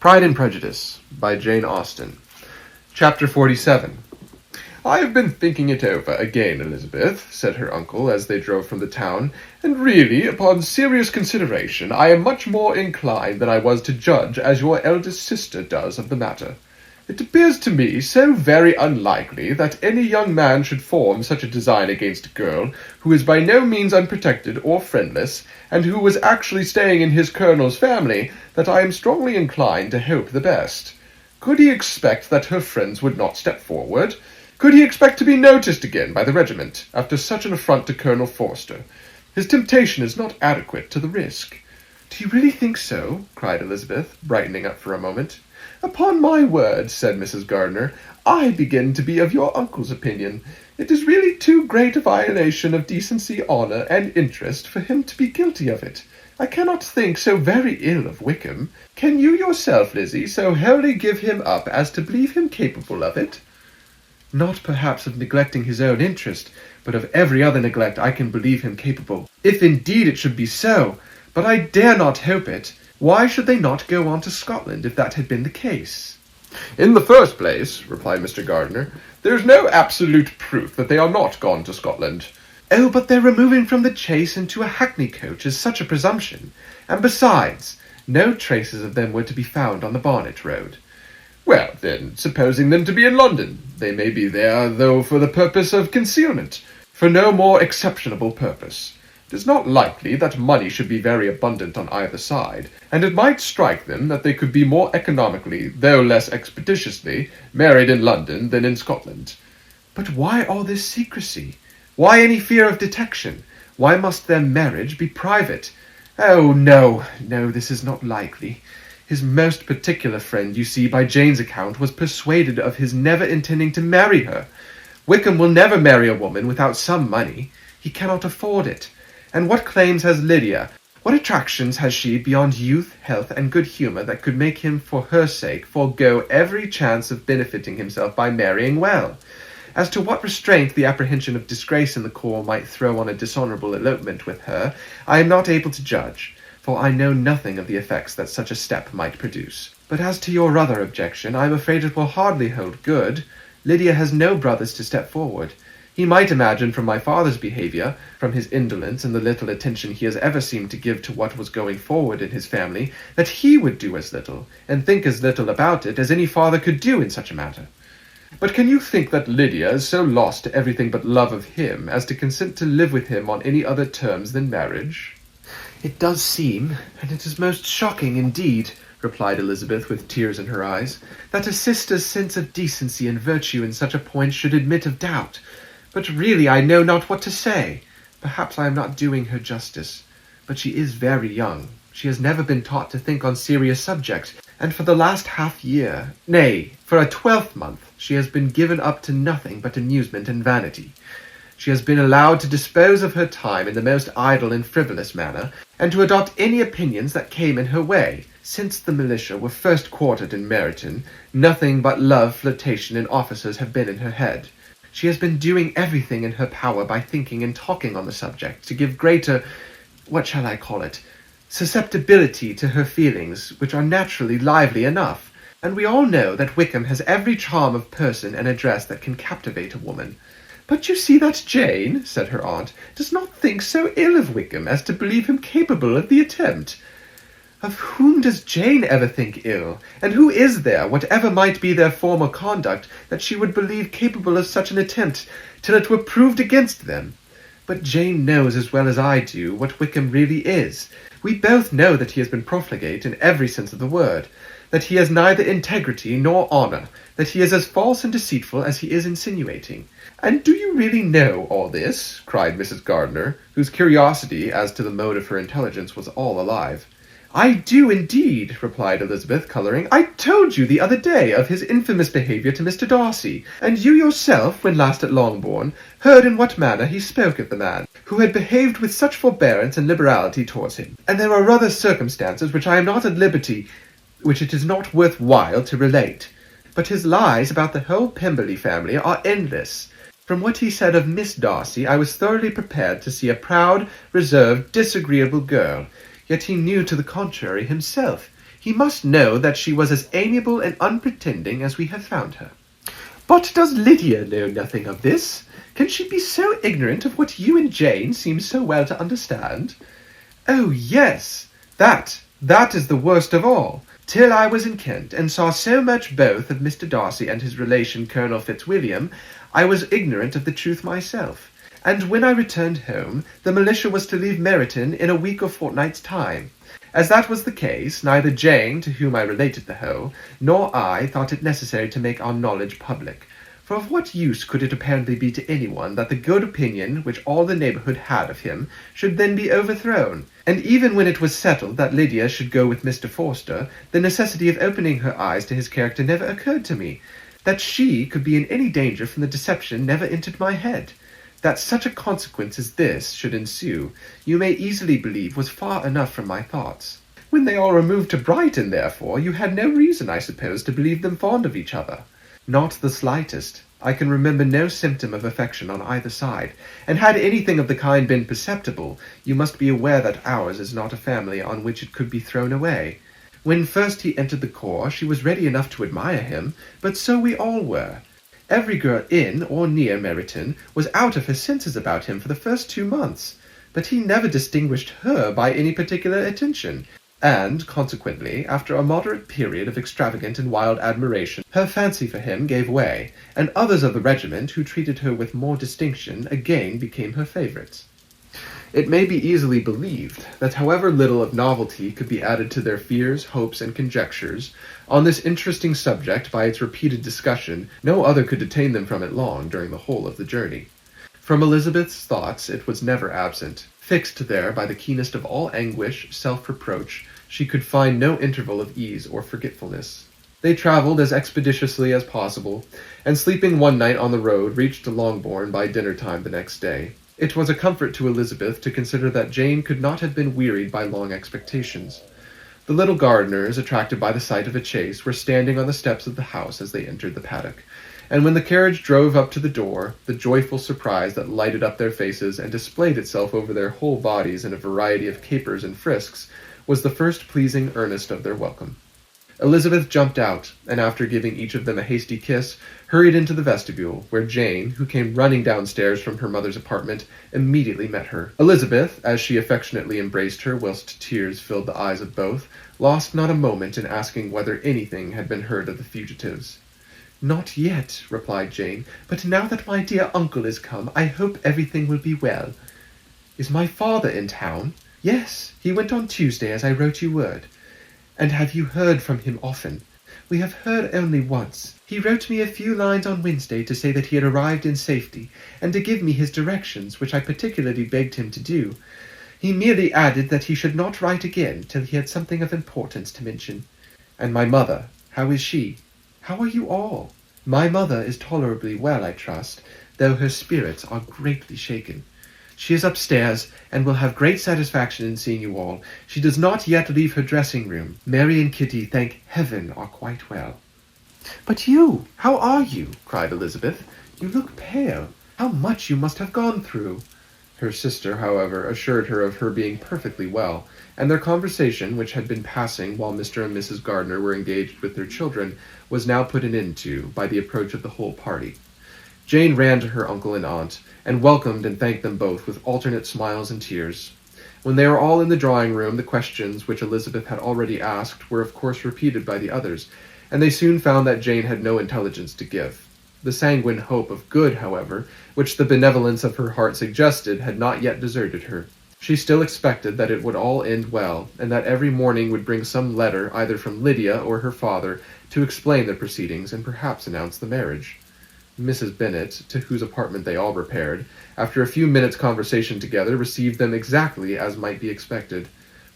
Pride and Prejudice by Jane Austen. Chapter 47. "I have been thinking it over again, Elizabeth," said her uncle as they drove from the town, "and really, upon serious consideration, I am much more inclined than I was to judge as your eldest sister does of the matter. It appears to me so very unlikely that any young man should form such a design against a girl who is by no means unprotected or friendless, and who was actually staying in his colonel's family, that I am strongly inclined to hope the best. Could he expect that her friends would not step forward? Could he expect to be noticed again by the regiment, after such an affront to Colonel Forster? His temptation is not adequate to the risk." "Do you really think so?" cried Elizabeth, brightening up for a moment. "Upon my word," said Mrs. Gardiner, "I begin to be of your uncle's opinion. It is really too great a violation of decency, honour, and interest for him to be guilty of it. I cannot think so very ill of Wickham. Can you yourself, Lizzie, so wholly give him up as to believe him capable of it?" "Not perhaps of neglecting his own interest, but of every other neglect I can believe him capable, if indeed it should be so. But I dare not hope it. Why should they not go on to Scotland if that had been the case?" "In the first place," replied Mr. Gardiner, "there is no absolute proof that they are not gone to Scotland." "Oh, but their removing from the chaise into a hackney coach is such a presumption. And besides, no traces of them were to be found on the Barnet road." "Well, then, supposing them to be in London, they may be there, though for the purpose of concealment, for no more exceptionable purpose. It is not likely that money should be very abundant on either side, and it might strike them that they could be more economically, though less expeditiously, married in London than in Scotland." "But why all this secrecy? Why any fear of detection? Why must their marriage be private? Oh, no, this is not likely. His most particular friend, you see, by Jane's account, was persuaded of his never intending to marry her. Wickham will never marry a woman without some money. He cannot afford it. And what claims has Lydia? What attractions has she beyond youth, health, and good humour that could make him, for her sake, forego every chance of benefiting himself by marrying well? As to what restraint the apprehension of disgrace in the corps might throw on a dishonourable elopement with her, I am not able to judge, for I know nothing of the effects that such a step might produce. But as to your other objection, I am afraid it will hardly hold good. Lydia has no brothers to step forward. He might imagine from my father's behaviour, from his indolence and the little attention he has ever seemed to give to what was going forward in his family, that he would do as little, and think as little about it, as any father could do in such a matter. But can you think that Lydia is so lost to everything but love of him as to consent to live with him on any other terms than marriage?" "It does seem, and it is most shocking indeed," replied Elizabeth with tears in her eyes, "that a sister's sense of decency and virtue in such a point should admit of doubt. But really I know not what to say. Perhaps I am not doing her justice. But she is very young. She has never been taught to think on serious subjects, and for the last half-year, nay, for a 12th-month, she has been given up to nothing but amusement and vanity. She has been allowed to dispose of her time in the most idle and frivolous manner, and to adopt any opinions that came in her way. Since the militia were first quartered in Meryton, nothing but love, flirtation, and officers have been in her head. She has been doing everything in her power by thinking and talking on the subject, to give greater, what shall I call it, susceptibility to her feelings, which are naturally lively enough, and we all know that Wickham has every charm of person and address that can captivate a woman. But you see that Jane, said her aunt, does not think so ill of Wickham as to believe him capable of the attempt. Of whom does Jane ever think ill? And who is there, whatever might be their former conduct, that she would believe capable of such an attempt, till it were proved against them? But Jane knows as well as I do what Wickham really is. We both know that he has been profligate in every sense of the word, that he has neither integrity nor honour, that he is as false and deceitful as he is insinuating. And do you really know all this? Cried Mrs. Gardiner, whose curiosity as to the mode of her intelligence was all alive. I do indeed, replied Elizabeth, colouring. I told you the other day of his infamous behaviour to Mr. Darcy, and you yourself, when last at Longbourn, heard in what manner he spoke of the man, who had behaved with such forbearance and liberality towards him. And there are other circumstances which I am not at liberty, which it is not worth while to relate. But his lies about the whole Pemberley family are endless. From what he said of Miss Darcy, I was thoroughly prepared to see a proud, reserved, disagreeable girl. Yet he knew to the contrary himself. He must know that she was as amiable and unpretending as we have found her." "But does Lydia know nothing of this? Can she be so ignorant of what you and Jane seem so well to understand?" "Oh, yes, that is the worst of all. Till I was in Kent, and saw so much both of Mr. Darcy and his relation Colonel Fitzwilliam, I was ignorant of the truth myself. And when I returned home, the militia was to leave Meryton in a week or fortnight's time. As that was the case, neither Jane, to whom I related the whole, nor I thought it necessary to make our knowledge public. For of what use could it apparently be to anyone that the good opinion which all the neighbourhood had of him should then be overthrown? And even when it was settled that Lydia should go with Mr. Forster, the necessity of opening her eyes to his character never occurred to me. That she could be in any danger from the deception never entered my head. That such a consequence as this should ensue, you may easily believe was far enough from my thoughts. When they all removed to Brighton, therefore, you had no reason, I suppose, to believe them fond of each other." "Not the slightest. I can remember no symptom of affection on either side, and had anything of the kind been perceptible, you must be aware that ours is not a family on which it could be thrown away. When first he entered the corps, she was ready enough to admire him, but so we all were. Every girl in or near Meryton was out of her senses about him for the first 2 months, but he never distinguished her by any particular attention, and, consequently, after a moderate period of extravagant and wild admiration, her fancy for him gave way, and others of the regiment, who treated her with more distinction, again became her favourites." It may be easily believed that however little of novelty could be added to their fears, hopes, and conjectures, on this interesting subject by its repeated discussion, no other could detain them from it long during the whole of the journey. From Elizabeth's thoughts it was never absent. Fixed there by the keenest of all anguish, self-reproach, she could find no interval of ease or forgetfulness. They travelled as expeditiously as possible, and sleeping one night on the road, reached Longbourn by dinner-time the next day. It was a comfort to Elizabeth to consider that Jane could not have been wearied by long expectations. The little Gardiners, attracted by the sight of a chaise, were standing on the steps of the house as they entered the paddock, and when the carriage drove up to the door, the joyful surprise that lighted up their faces and displayed itself over their whole bodies in a variety of capers and frisks was the first pleasing earnest of their welcome. Elizabeth jumped out, and after giving each of them a hasty kiss, hurried into the vestibule, where Jane, who came running downstairs from her mother's apartment, immediately met her. Elizabeth, as she affectionately embraced her whilst tears filled the eyes of both, lost not a moment in asking whether anything had been heard of the fugitives. "Not yet," replied Jane, "but now that my dear uncle is come, I hope everything will be well." "Is my father in town?" "Yes, he went on Tuesday, as I wrote you word." "And have you heard from him often?" "We have heard only once. He wrote me a few lines on Wednesday to say that he had arrived in safety, and to give me his directions, which I particularly begged him to do. He merely added that he should not write again till he had something of importance to mention." "And my mother, how is she?" "How are you all?" "My mother is tolerably well, I trust, though her spirits are greatly shaken. She is upstairs, and will have great satisfaction in seeing you all. She does not yet leave her dressing-room. Mary and Kitty, thank heaven, are quite well." "But you, how are you?" cried Elizabeth. "You look pale. How much you must have gone through!" Her sister, however, assured her of her being perfectly well, and their conversation, which had been passing while Mr. and Mrs. Gardiner were engaged with their children, was now put an end to by the approach of the whole party. Jane ran to her uncle and aunt, and welcomed and thanked them both with alternate smiles and tears. When they were all in the drawing-room, the questions which Elizabeth had already asked were of course repeated by the others, and they soon found that Jane had no intelligence to give. The sanguine hope of good, however, which the benevolence of her heart suggested, had not yet deserted her. She still expected that it would all end well, and that every morning would bring some letter either from Lydia or her father to explain the proceedings and perhaps announce the marriage. Mrs. Bennet, to whose apartment they all repaired, after a few minutes' conversation together, received them exactly as might be expected,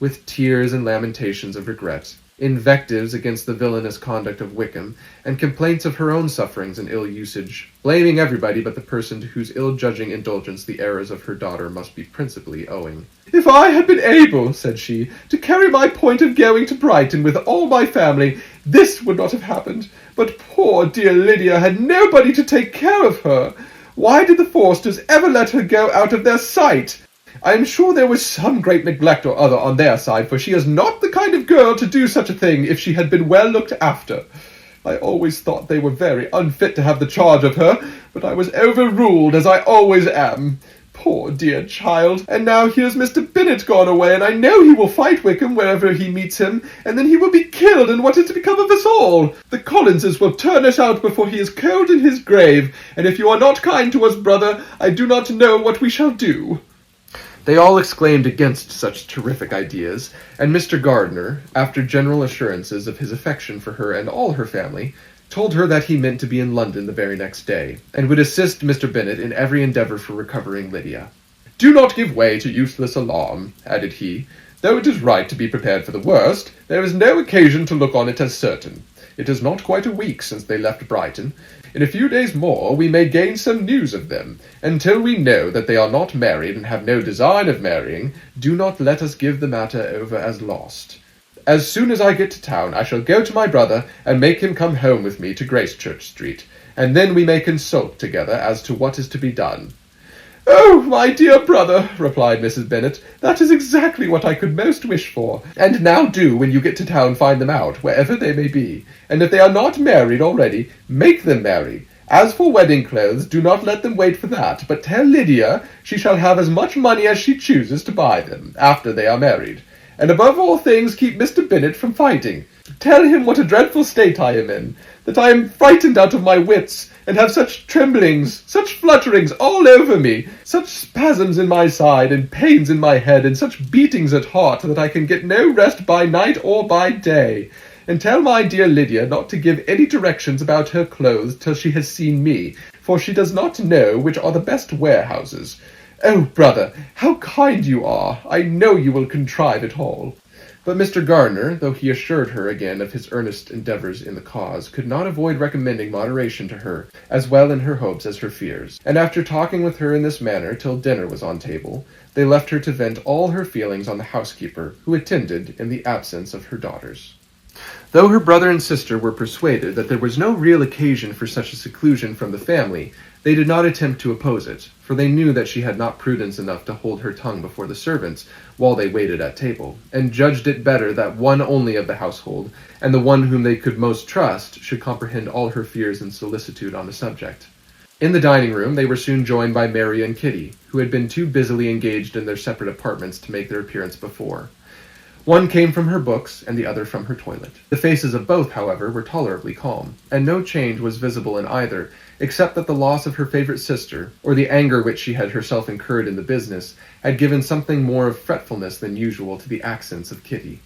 with tears and lamentations of regret, invectives against the villainous conduct of Wickham, and complaints of her own sufferings and ill usage, blaming everybody but the person to whose ill-judging indulgence the errors of her daughter must be principally owing. "If I had been able," said she, "to carry my point of going to Brighton with all my family, this would not have happened. But poor dear Lydia had nobody to take care of her. Why did the Forsters ever let her go out of their sight? I am sure there was some great neglect or other on their side, for she is not the kind of girl to do such a thing if she had been well looked after. I always thought they were very unfit to have the charge of her, but I was overruled, as I always am. Poor dear child, and now here's Mr. Bennet gone away, and I know he will fight Wickham wherever he meets him, and then he will be killed, and what is to become of us all? The Collinses will turn us out before he is cold in his grave, and if you are not kind to us, brother, I do not know what we shall do." They all exclaimed against such terrific ideas, and Mr. Gardiner, after general assurances of his affection for her and all her family, told her that he meant to be in London the very next day, and would assist Mr. Bennet in every endeavour for recovering Lydia. "Do not give way to useless alarm," added he. "Though it is right to be prepared for the worst, there is no occasion to look on it as certain. It is not quite a week since they left Brighton. In a few days more we may gain some news of them. Until we know that they are not married and have no design of marrying, do not let us give the matter over as lost. As soon as I get to town, I shall go to my brother and make him come home with me to Gracechurch Street, and then we may consult together as to what is to be done." "Oh, my dear brother," replied Mrs. Bennet, "that is exactly what I could most wish for. And now do, when you get to town, find them out, wherever they may be, and if they are not married already, make them marry. As for wedding clothes, do not let them wait for that, but tell Lydia she shall have as much money as she chooses to buy them, after they are married. And above all things, keep Mr. Bennet from fighting. Tell him what a dreadful state I am in, that I am frightened out of my wits, and have such tremblings, such flutterings all over me, such spasms in my side, and pains in my head, and such beatings at heart, that I can get no rest by night or by day. And tell my dear Lydia not to give any directions about her clothes till she has seen me, for she does not know which are the best warehouses. Oh, brother, how kind you are! I know you will contrive it all." But Mr. Gardiner, though he assured her again of his earnest endeavours in the cause, could not avoid recommending moderation to her, as well in her hopes as her fears. And after talking with her in this manner till dinner was on table, they left her to vent all her feelings on the housekeeper, who attended in the absence of her daughters. Though her brother and sister were persuaded that there was no real occasion for such a seclusion from the family, they did not attempt to oppose it, for they knew that she had not prudence enough to hold her tongue before the servants while they waited at table, and judged it better that one only of the household, and the one whom they could most trust, should comprehend all her fears and solicitude on the subject. In the dining-room they were soon joined by Mary and Kitty, who had been too busily engaged in their separate apartments to make their appearance before. One came from her books, and the other from her toilet. The faces of both, however, were tolerably calm, and no change was visible in either, except that the loss of her favourite sister, or the anger which she had herself incurred in the business, had given something more of fretfulness than usual to the accents of Kitty.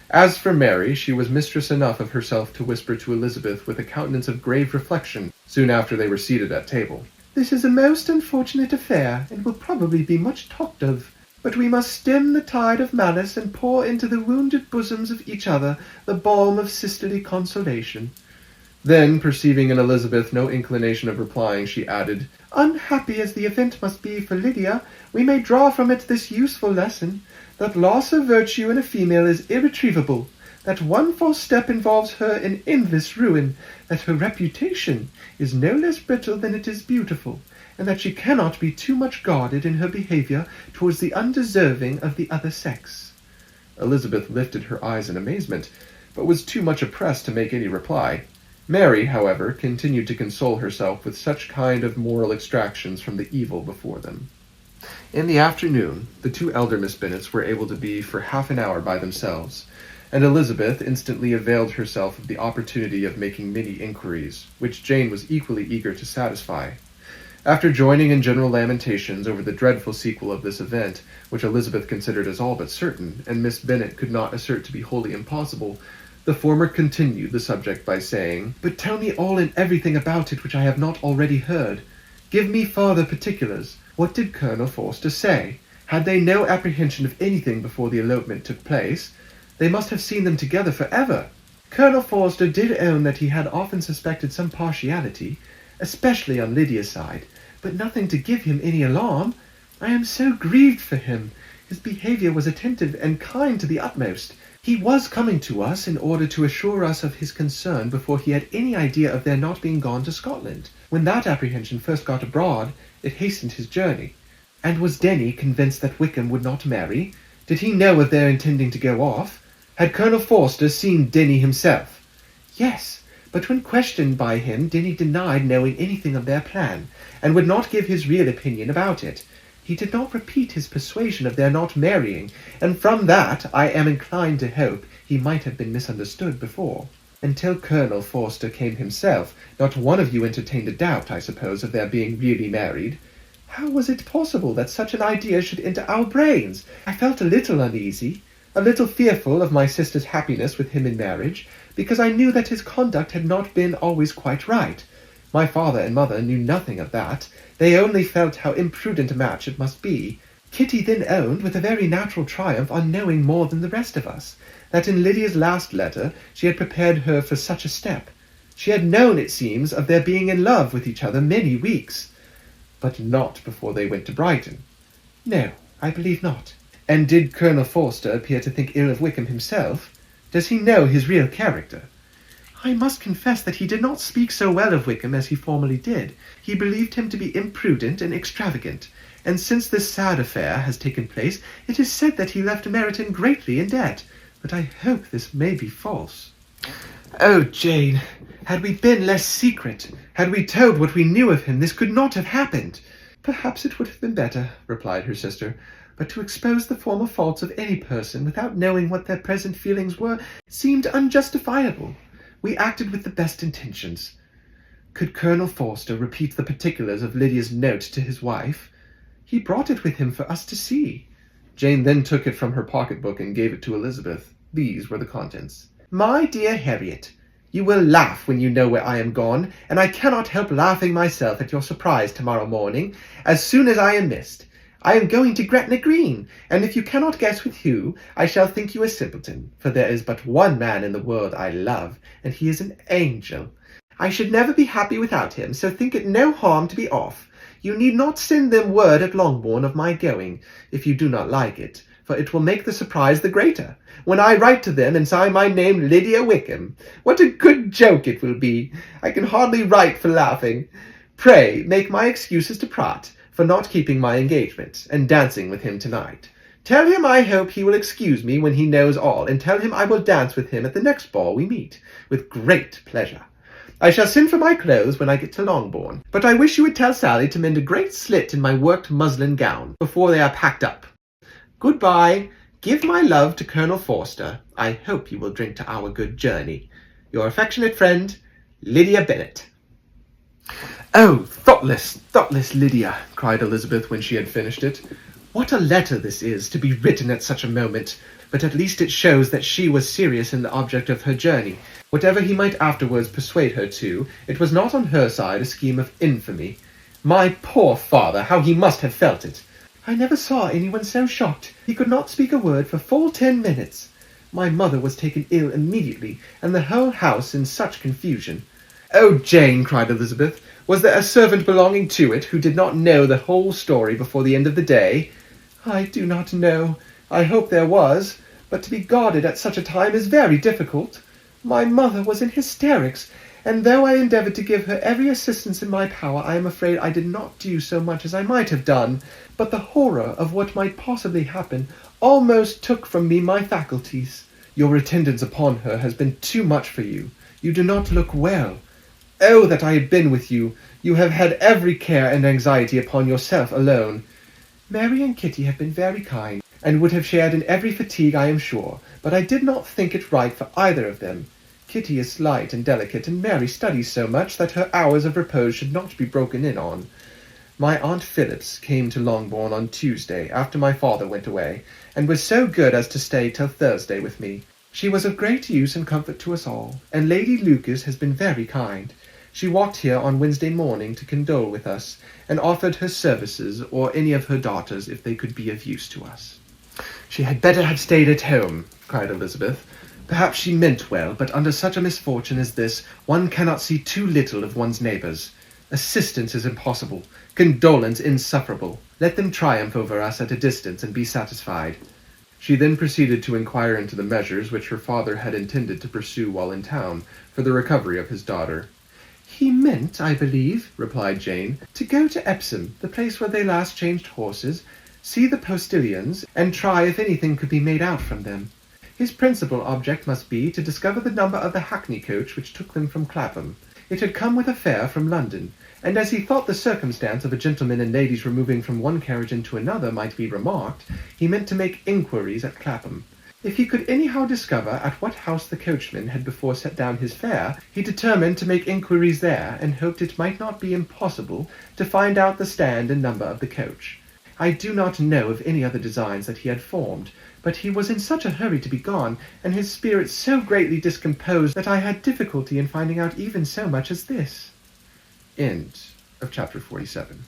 As for Mary, she was mistress enough of herself to whisper to Elizabeth with a countenance of grave reflection, soon after they were seated at table, "This is a most unfortunate affair, and will probably be much talked of. But we must stem the tide of malice and pour into the wounded bosoms of each other the balm of sisterly consolation." Then, perceiving in Elizabeth no inclination of replying, she added, "Unhappy as the event must be for Lydia, we may draw from it this useful lesson, that loss of virtue in a female is irretrievable, that one false step involves her in endless ruin, that her reputation is no less brittle than it is beautiful, and that she cannot be too much guarded in her behaviour towards the undeserving of the other sex." Elizabeth lifted her eyes in amazement, but was too much oppressed to make any reply. Mary, however, continued to console herself with such kind of moral extractions from the evil before them. In the afternoon, the two elder Miss Bennets were able to be for half an hour by themselves, and Elizabeth instantly availed herself of the opportunity of making many inquiries, which Jane was equally eager to satisfy. After joining in general lamentations over the dreadful sequel of this event, which Elizabeth considered as all but certain, and Miss Bennet could not assert to be wholly impossible, the former continued the subject by saying, "But tell me all and everything about it which I have not already heard. Give me farther particulars. What did Colonel Forster say? Had they no apprehension of anything before the elopement took place? They must have seen them together for ever." "Colonel Forster did own that he had often suspected some partiality, especially on Lydia's side, but nothing to give him any alarm. I am so grieved for him. His behaviour was attentive and kind to the utmost. He was coming to us in order to assure us of his concern before he had any idea of their not being gone to Scotland. When that apprehension first got abroad, it hastened his journey. And was Denny convinced that Wickham would not marry? Did he know of their intending to go off? Had Colonel Forster seen Denny himself? Yes, but when questioned by him, Denny denied knowing anything of their plan, and would not give his real opinion about it. He did not repeat his persuasion of their not marrying, and from that I am inclined to hope he might have been misunderstood before. Until Colonel Forster came himself, not one of you entertained a doubt, I suppose, of their being really married. How was it possible that such an idea should enter our brains? I felt a little uneasy, a little fearful of my sister's happiness with him in marriage, because I knew that his conduct had not been always quite right. My father and mother knew nothing of that. They only felt how imprudent a match it must be. Kitty then owned, with a very natural triumph, on knowing more than the rest of us, that in Lydia's last letter she had prepared her for such a step. She had known, it seems, of their being in love with each other many weeks. But not before they went to Brighton. No, I believe not. And did Colonel Forster appear to think ill of Wickham himself? Does he know his real character? I must confess that he did not speak so well of Wickham as he formerly did. He believed him to be imprudent and extravagant, and since this sad affair has taken place, it is said that he left Meryton greatly in debt. But I hope this may be false. Oh, Jane, had we been less secret, had we told what we knew of him, this could not have happened. Perhaps it would have been better, replied her sister, but to expose the former faults of any person without knowing what their present feelings were seemed unjustifiable. We acted with the best intentions. Could Colonel Forster repeat the particulars of Lydia's note to his wife? He brought it with him for us to see. Jane then took it from her pocket-book and gave it to Elizabeth. These were the contents. My dear Harriet, you will laugh when you know where I am gone, and I cannot help laughing myself at your surprise tomorrow morning, as soon as I am missed. I am going to Gretna Green, and if you cannot guess with who, I shall think you a simpleton, for there is but one man in the world I love, and he is an angel. I should never be happy without him, so think it no harm to be off. You need not send them word at Longbourn of my going, if you do not like it, for it will make the surprise the greater, when I write to them and sign my name Lydia Wickham. What a good joke it will be! I can hardly write for laughing. Pray make my excuses to Pratt for not keeping my engagement, and dancing with him tonight. Tell him I hope he will excuse me when he knows all, and tell him I will dance with him at the next ball we meet, with great pleasure. I shall send for my clothes when I get to Longbourn, but I wish you would tell Sally to mend a great slit in my worked muslin gown before they are packed up. Good-bye. Give my love to Colonel Forster. I hope you will drink to our good journey. Your affectionate friend, Lydia Bennet. Oh, thoughtless Lydia, cried Elizabeth when she had finished it. What a letter this is, to be written at such a moment, but at least it shows that she was serious in the object of her journey. Whatever he might afterwards persuade her to, it was not on her side a scheme of infamy. My poor father, how he must have felt it! I never saw anyone so shocked. He could not speak a word for full 10 minutes. My mother was taken ill immediately, and the whole house in such confusion. Oh, Jane, cried Elizabeth, was there a servant belonging to it who did not know the whole story before the end of the day? I do not know. I hope there was, but to be guarded at such a time is very difficult. My mother was in hysterics, and though I endeavoured to give her every assistance in my power, I am afraid I did not do so much as I might have done, but the horror of what might possibly happen almost took from me my faculties. Your attendance upon her has been too much for you. You do not look well. Oh, that I had been with you! You have had every care and anxiety upon yourself alone. Mary and Kitty have been very kind, and would have shared in every fatigue, I am sure, but I did not think it right for either of them. Kitty is slight and delicate, and Mary studies so much that her hours of repose should not be broken in on. My Aunt Phillips came to Longbourn on Tuesday, after my father went away, and was so good as to stay till Thursday with me. She was of great use and comfort to us all, and Lady Lucas has been very kind. She walked here on Wednesday morning to condole with us, and offered her services, or any of her daughters, if they could be of use to us. She had better have stayed at home, cried Elizabeth. Perhaps she meant well, but under such a misfortune as this, one cannot see too little of one's neighbours. Assistance is impossible, condolence insufferable. Let them triumph over us at a distance, and be satisfied. She then proceeded to inquire into the measures which her father had intended to pursue while in town, for the recovery of his daughter. "He meant, I believe," replied Jane, "to go to Epsom, the place where they last changed horses, see the postillions, and try if anything could be made out from them. His principal object must be to discover the number of the hackney coach which took them from Clapham. It had come with a fare from London, and as he thought the circumstance of a gentleman and ladies removing from one carriage into another might be remarked, he meant to make inquiries at Clapham. If he could anyhow discover at what house the coachman had before set down his fare, he determined to make inquiries there, and hoped it might not be impossible to find out the stand and number of the coach. I do not know of any other designs that he had formed, but he was in such a hurry to be gone, and his spirits so greatly discomposed, that I had difficulty in finding out even so much as this." End of chapter 47.